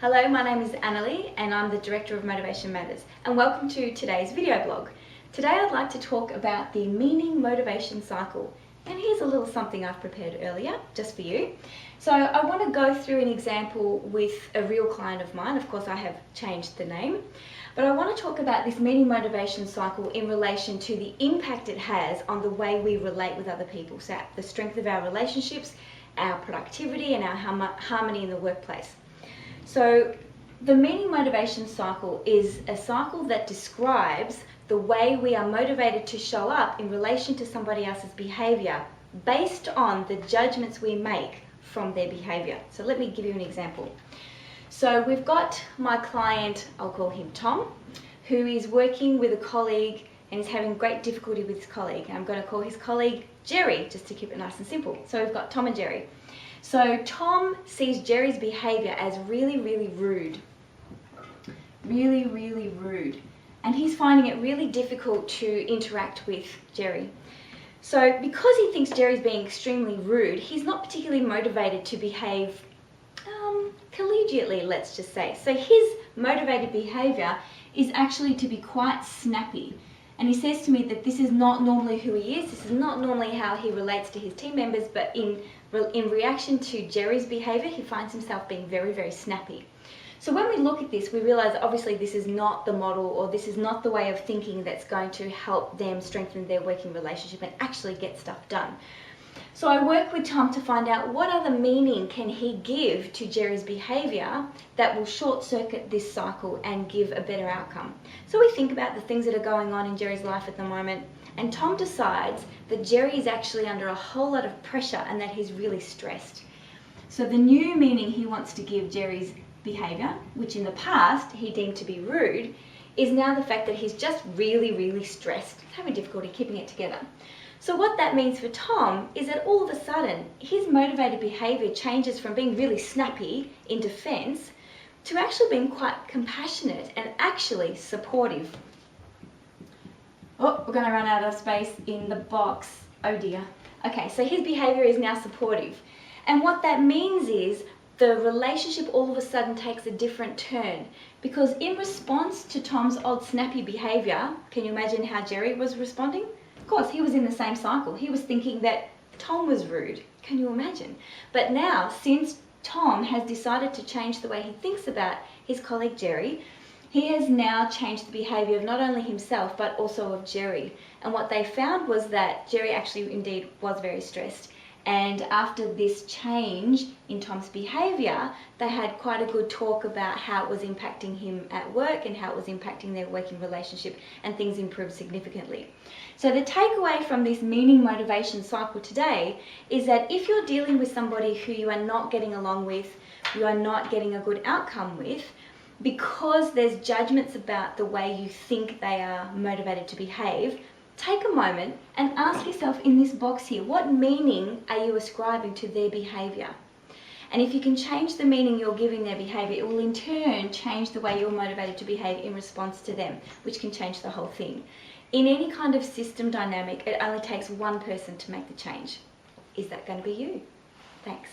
Hello, my name is Anneli and I'm the Director of Motivation Matters, and welcome to today's video blog. Today I'd like to talk about the meaning motivation cycle, and here's a little something I've prepared earlier just for you. So I want to go through an example with a real client of mine. Of course I have changed the name, but I want to talk about this meaning motivation cycle in relation to the impact it has on the way we relate with other people, so the strength of our relationships, our productivity and our harmony in the workplace. So the meaning motivation cycle is a cycle that describes the way we are motivated to show up in relation to somebody else's behaviour based on the judgments we make from their behaviour. So let me give you an example. So we've got my client, I'll call him Tom, who is working with a colleague and is having great difficulty with his colleague. I'm going to call his colleague Jerry, just to keep it nice and simple. So we've got Tom and Jerry. So Tom sees Jerry's behaviour as really rude. Really rude. And he's finding it really difficult to interact with Jerry. So because he thinks Jerry's being extremely rude, he's not particularly motivated to behave collegiately, let's just say. So his motivated behaviour is actually to be quite snappy. And he says to me that this is not normally who he is, this is not normally how he relates to his team members, but in reaction to Jerry's behaviour, he finds himself being very snappy. So when we look at this, we realise obviously this is not the model, or this is not the way of thinking that's going to help them strengthen their working relationship and actually get stuff done. So I work with Tom to find out what other meaning can he give to Jerry's behaviour that will short circuit this cycle and give a better outcome. So we think about the things that are going on in Jerry's life at the moment, and Tom decides that Jerry is actually under a whole lot of pressure and that he's really stressed. So the new meaning he wants to give Jerry's behaviour, which in the past he deemed to be rude, is now the fact that he's just really stressed, having difficulty keeping it together. So what that means for Tom is that all of a sudden his motivated behaviour changes from being really snappy in defence to actually being quite compassionate and actually supportive. Oh, we're going to run out of space in the box. Oh dear. Okay, so his behaviour is now supportive. And what that means is the relationship all of a sudden takes a different turn, because in response to Tom's old snappy behaviour, can you imagine how Jerry was responding? Of course, he was in the same cycle. He was thinking that Tom was rude. Can you imagine? But now, since Tom has decided to change the way he thinks about his colleague Jerry, he has now changed the behaviour of not only himself but also of Jerry. And what they found was that Jerry actually indeed was very stressed. And after this change in Tom's behaviour, they had quite a good talk about how it was impacting him at work and how it was impacting their working relationship, and things improved significantly. So the takeaway from this meaning motivation cycle today is that if you're dealing with somebody who you are not getting along with, you are not getting a good outcome with, because there's judgments about the way you think they are motivated to behave, take a moment and ask yourself in this box here, what meaning are you ascribing to their behaviour? And if you can change the meaning you're giving their behaviour, it will in turn change the way you're motivated to behave in response to them, which can change the whole thing. In any kind of system dynamic, it only takes one person to make the change. Is that going to be you? Thanks.